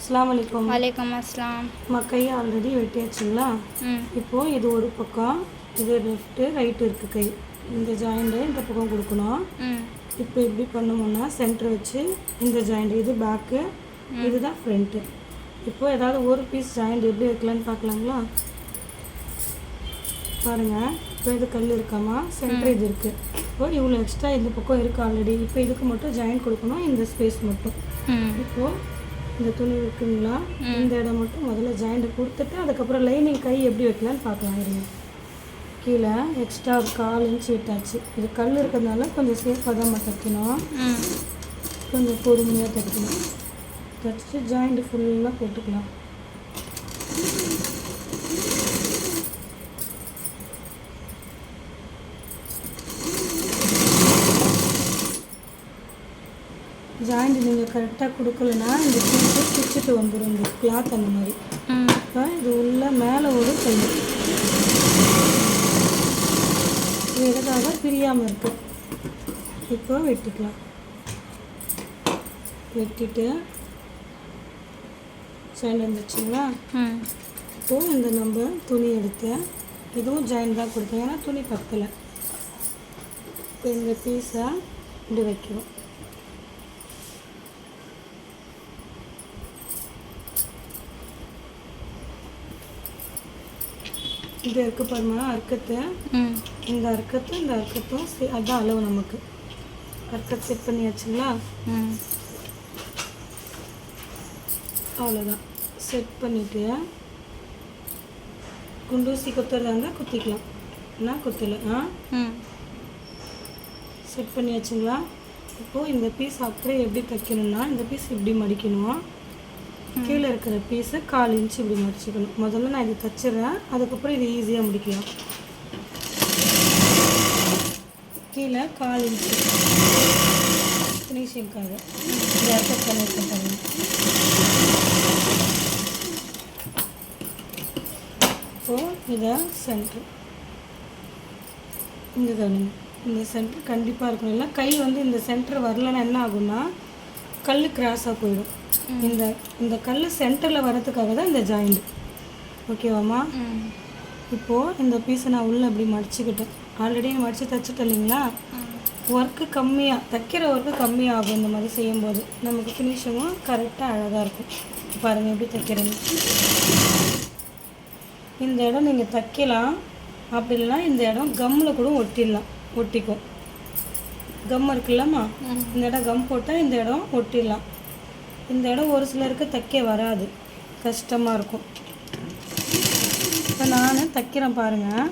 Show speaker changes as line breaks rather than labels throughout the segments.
அஸ்ஸலாமு அலைக்கும்.
வலைக்கம் அஸ்லாம்.
கையை ஆல்ரெடி வெட்டியாச்சுங்களா? இப்போது இது ஒரு பக்கம், இது லெஃப்ட்டு ரைட்டு இருக்குது கை. இந்த ஜாயிண்ட்டு இந்த பக்கம் கொடுக்கணும். இப்போ எப்படி பண்ணுவோம்னா சென்டர் வச்சு இந்த ஜாயிண்ட் இது பேக்கு, இதுதான் ஃப்ரண்ட்டு. இப்போது ஏதாவது ஒரு பீஸ் ஜாயிண்ட் எப்படி வைக்கலான்னு பார்க்கலாங்களா? பாருங்கள், இப்போ இது கல் இருக்காமா, சென்டர் இது இருக்குது. இப்போ இவ்வளோ எக்ஸ்ட்ரா இந்த பக்கம் இருக்குது ஆல்ரெடி. இப்போ இதுக்கு மட்டும் ஜாயிண்ட் கொடுக்கணும், இந்த ஸ்பேஸ் மட்டும். இப்போது இந்த துணி இருக்குங்களா, இந்த இடம் மட்டும் முதல்ல ஜாயிண்ட் கொடுத்துட்டு அதுக்கப்புறம் லைனிங் கை எப்படி வைக்கலான்னு பார்க்கலாம். இருங்க, கீழே எக்ஸ்ட்ரா ஒரு 1/4 இன்ச் விட்டாச்சு. இது கல் இருக்கிறதுனால கொஞ்சம் சேஃபாக தான் தைக்கணும், கொஞ்சம் பொறுமையாக தைக்கணும். தைச்சிட்டு ஜாயிண்ட் ஃபுல்லாக போட்டுக்கலாம். ஜாயிண்ட் நீங்கள் கரெக்டாக கொடுக்கலன்னா இந்த பீஸு பிச்சுட்டு வந்துடும், இந்த கிளாத் அந்த மாதிரி. இப்போ இது உள்ள மேலே ஒரு கை, இது எதுக்காக பிரியாமல் இருக்கு. இப்போ வெட்டிக்கலாம். வெட்டிட்டு ஜாயிண்ட் வந்துச்சுங்களா? இப்போது இந்த நம்ம துணி எடுத்து இதுவும் ஜாயிண்ட் தான் கொடுத்தோம், ஏன்னா துணி பக்கத்தில். இப்போ இந்த பீஸை இப்படி வைக்கிறோம். இது இருக்குது பாருமா அர்க்கத்தை, இந்த அர்க்கத்தும் இந்த அர்க்கத்தும் அதுதான் அளவு நமக்கு. அர்க்கத்தை செட் பண்ணியாச்சுங்களா? அவ்வளோதான். செட் பண்ணிவிட்டு குண்டூசி குத்துறதா இருந்தால் குத்திக்கலாம், என்ன குத்தலை. செட் பண்ணியாச்சுங்களா? இப்போது இந்த பீஸ் அப்படியே எப்படி தைக்கணும்னா, இந்த பீஸ் இப்படி மடிக்கணும். கீழே இருக்கிற பீஸை 1/4 இன்ச் இப்படி மடிச்சுக்கணும். முதல்ல நான் இது தைச்சிட்றேன், அதுக்கப்புறம் இது ஈஸியாக முடிக்கலாம். கீழே 1/4 இன்ச்சு ஃபினிஷிங்காக இந்த அர்த்தம் பண்ணியிருக்கேன் பாருங்கள். இப்போது இதை சென்ட்ரு இந்த கவனிங்க, இந்த சென்ட்ரு கண்டிப்பாக இருக்கணும். இல்லை கை இந்த சென்டர் வரலன்னா என்ன ஆகும்னா கல் கிராஸாக போயிடும். இந்த கல் சென்டரில் வரதுக்காக தான் இந்த ஜாயிண்ட். ஓகேவாம்மா? இப்போது இந்த பீஸை நான் உள்ளே அப்படி மடிச்சுக்கிட்டேன். ஆல்ரெடி மடித்து தைச்சிட்டேன் இல்லைங்களா? ஒர்க்கு கம்மியாக, தைக்கிற ஒர்க்கு கம்மியாகும். இந்த மாதிரி செய்யும்போது நமக்கு ஃபினிஷிங்கும் கரெக்டாக அழகாக இருக்கும். பாருங்கள் எப்படி தைக்கிறேன்னு. இந்த இடம் நீங்கள் தைக்கலாம், அப்படி இல்லைன்னா இந்த இடம் கம்மில் கூட ஒட்டிக்கும். கம் இருக்குல்லம்மா, இந்த இடம் கம் போட்டால் இந்த இடம் ஒட்டிடலாம். இந்த இடம் ஒரு சிலருக்கு தைக்க வராது, கஷ்டமாக இருக்கும். இப்போ நான் தைக்கிறேன் பாருங்கள்,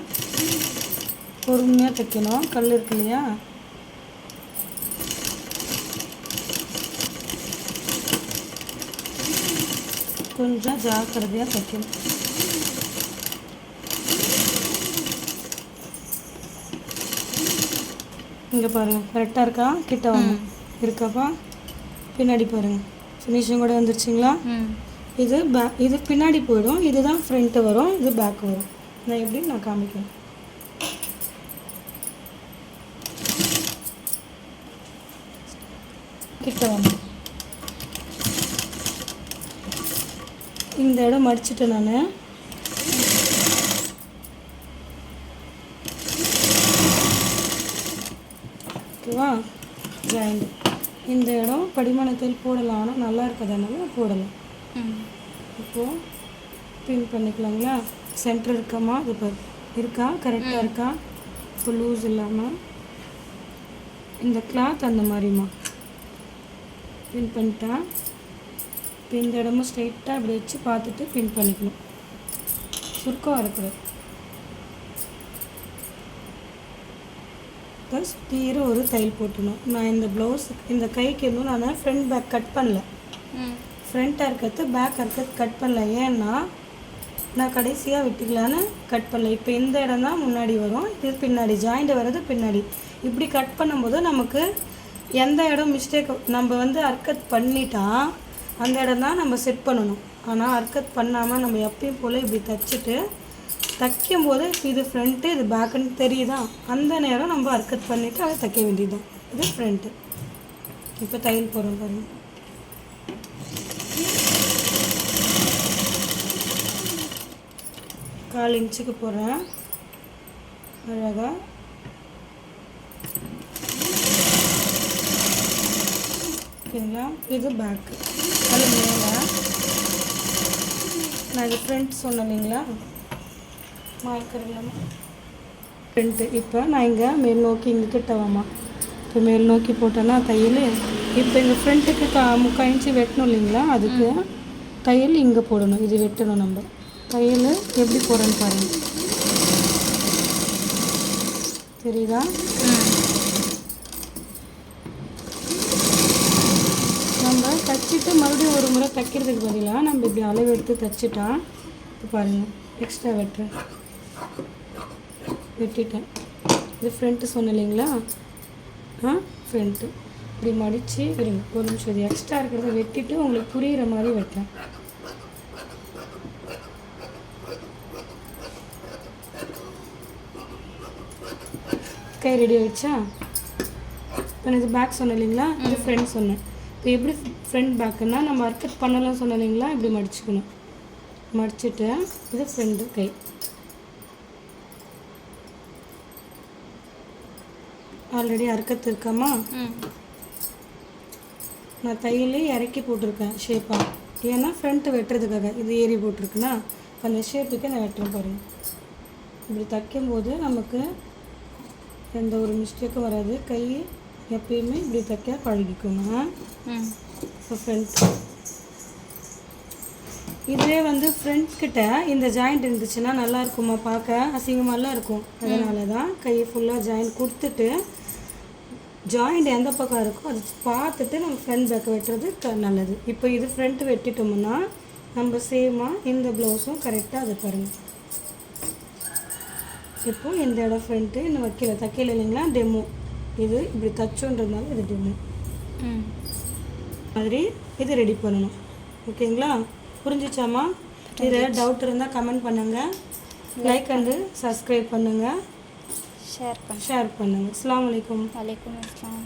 பொறுமையாக தைக்கணும். கல் இருக்கு இல்லையா? கொஞ்சம் ஜாக்கிரதையாக தைக்கணும். இங்கே பாருங்கள் கரெக்டாக இருக்கா? கிட்ட வாங்க, இருக்காப்பா? பின்னாடி பாருங்கள், ஃபினிஷிங் கூட வந்துருச்சுங்களா? இது பின்னாடி போயிடும், இதுதான் ஃப்ரண்ட்டு வரும், இது பேக் வரும். நான் எப்படின்னு நான் காமிக்கிறேன். கிட்ட வாங்க. இந்த இடம் மடிச்சுட்டேன் நான். ஓகேவா? ஜாயிண்ட் இந்த இடம் படிமானத்தில் போடலாம், ஆனால் நல்லா இருக்கிறதுனால போடலாம். இப்போது பின் பண்ணிக்கலாங்களா? சென்டர் இருக்காமா? இது இருக்கா? கரெக்டாக இருக்கா? இப்போ லூஸ் இல்லாமல் இந்த கிளாத் அந்த மாதிரிம்மா பின் பண்ணிட்டேன். இப்போ இந்த இடமும் ஸ்ட்ரைட்டாக இப்படி வச்சு பார்த்துட்டு பின் பண்ணிக்கணும். சுருக்கம் வரக்கூடாது. சுத்தீர ஒரு தையல் போட்டணும். நான் இந்த ப்ளவுஸ் இந்த கைக்கு நான் ஃப்ரண்ட் பேக் கட் பண்ணல, ஃப்ரண்ட்டாக இருக்கிறது பேக் இருக்கிறது கட் பண்ணல. ஏன்னா நான் கடைசியாக விட்டுக்கலான்னு கட் பண்ணல. இப்போ இந்த இடம் தான் முன்னாடி வரும், இது பின்னாடி, ஜாயிண்ட் வர்றது பின்னாடி. இப்படி கட் பண்ணும்போது நமக்கு எந்த இடம் மிஸ்டேக், நம்ம அர்க்கத் பண்ணிட்டா அந்த இடம் தான் நம்ம செட் பண்ணணும். ஆனால் அர்க்கத் பண்ணாமல் நம்ம எப்பயும் போல் இப்படி தைச்சிட்டு தைக்கும்போது இது ஃப்ரண்ட்டு இது பேக்குன்னு தெரியுதா? அந்த நேரம் நம்ம அர்க்கத் பண்ணிவிட்டு அதை தைக்க வேண்டியதுதான். இது ஃப்ரண்ட்டு. இப்போ தையல் போடுறோம் பாருங்கள். 1/4 இன்ச்சுக்கு போடுறேன். அழகாக ஓகேங்களா. இது பேக்கு. அது மேலே நான் இது ஃப்ரண்ட் சொன்னேன் இல்லைங்களா, மார்க்கர் இல்லாமல் ஃப்ரண்ட்டு. இப்போ நான் இங்கே மேல் நோக்கி இங்கே கிட்டவாமா, இப்போ மேல் நோக்கி போட்டேன்னா தையல். இப்போ இங்கே ஃப்ரண்ட்டுக்கு 3/4 இன்ச்சு வெட்டணும் இல்லைங்களா, அதுக்கு தையல் இங்கே போடணும். இது வெட்டணும். நம்ம தையல் எப்படி போடுறோன்னு பாருங்கள், தெரியுதா? நம்ம தைச்சிட்டு மறுபடியும் ஒரு முறை தைக்கிறதுக்கு பதிலாக நம்ம இப்படி அளவு எடுத்து தைச்சிட்டா, இப்போ பாருங்கள் எக்ஸ்ட்ரா வெட்டிட்டேன். இது ஃப்ரண்ட்டு சொன்னேன் இல்லைங்களா, ஃப்ரண்ட்டு இப்படி மடித்து இருங்க ஒரு நிமிஷம். இது எக்ஸ்ட்ரா இருக்கிறத வெட்டிட்டு உங்களுக்கு புரிகிற மாதிரி வெட்டேன். கை ரெடி ஆகிடுச்சா? இப்போ இது பேக் சொன்னேன் இல்லைங்களா, இது ஃப்ரண்ட் சொன்னேன். இப்போ எப்படி ஃப்ரண்ட் பேக்குன்னா நம்ம அர்க்கட் பண்ணலாம் சொன்னேன் இல்லைங்களா, இப்படி மடிச்சுக்கணும். மடிச்சுட்டு இது ஃப்ரண்ட்டு கை. ஆல்ரெடி அர்க்கத்து இருக்காமா, நான் தையல் இறக்கி போட்டிருக்கேன் ஷேப்பாக. ஏன்னா ஃப்ரண்ட்டு வெட்டுறதுக்காக இது ஏறி போட்டிருக்குன்னா அந்த ஷேப்புக்கு நான் வெட்டுறேன் பாருங்கள். இப்படி தைக்கும்போது நமக்கு எந்த ஒரு மிஸ்டேக்கும் வராது. கை எப்பயுமே இப்படி தைக்க பழகிக்கோங்க. ஸோ ஃப்ரண்ட் இதுவே வந்து ஃப்ரண்ட் கிட்ட இந்த ஜாயிண்ட் இருந்துச்சுன்னா நல்லா இருக்குமா, பார்க்க அசிங்கமாலாம் இருக்கும். அதனால தான் கை ஃபுல்லாக ஜாயிண்ட் கொடுத்துட்டு ஜாயிண்ட் எந்த பக்கம் இருக்கோ அது பார்த்துட்டு நம்ம ஃப்ரண்ட் பேக் வெட்டுறது நல்லது. இப்போ இது ஃப்ரண்ட்டு வெட்டிட்டோம்னா நம்ம சேமாக இந்த ப்ளவுஸும் கரெக்டாக அது பாருங்கள். இப்போது இந்த இடம் ஃப்ரண்ட்டு இன்னும் தைக்கல இல்லைங்களா, டெமோ. இது இப்படி தச்சோன்றதுனால இது டெமோ மாதிரி இது ரெடி பண்ணணும். ஓகேங்களா, புரிஞ்சிச்சாமா? இதில் டவுட் இருந்தால் கமெண்ட் பண்ணுங்கள், லைக் அண்டு சப்ஸ்கிரைப் பண்ணுங்கள், ஷேர் பண்ணுங்கள். அஸ்ஸலாமு அலைக்கும்.
வலைக்கும் அஸ்ஸலாம்.